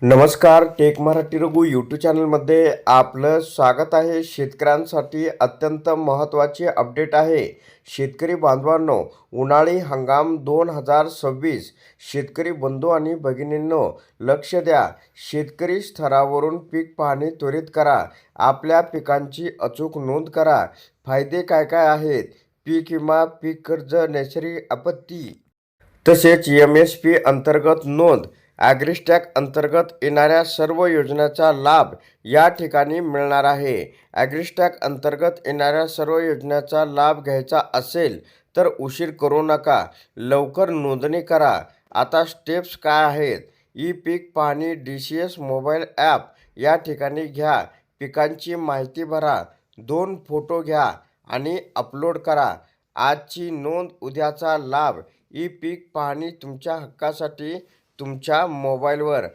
नमस्कार. Take Marathi Raghu YouTube चॅनलमध्ये आपलं स्वागत आहे. शेतकऱ्यांसाठी अत्यंत महत्त्वाची अपडेट आहे. शेतकरी बांधवांनो, उन्हाळी हंगाम 2026 शेतकरी बंधू आणि भगिनींनो लक्ष द्या. शेतकरी स्तरावरून पीक पाहणी त्वरित करा. आपल्या पिकांची अचूक नोंद करा. फायदे काय काय आहेत? पीक विमा, पीक कर्ज, नैसर्गिक आपत्ती तसेच MSP अंतर्गत नोंद. ॲग्रिस्टॅक अंतर्गत येणाऱ्या सर्व योजनांचा लाभ या ठिकाणी मिळणार आहे. ॲग्रिस्टॅक अंतर्गत येणाऱ्या सर्व योजनांचा लाभ घ्यायचा असेल तर उशीर करू नका, लवकर नोंदणी करा. आता स्टेप्स काय आहेत? पीक पाहणी DCS मोबाईल ॲप या ठिकाणी घ्या. पिकांची माहिती भरा. 2 फोटो घ्या आणि अपलोड करा. आजची नोंद, उद्याचा लाभ. पीक पाहणी तुमच्या हक्कासाठी तुमच्या मोबाईलवर.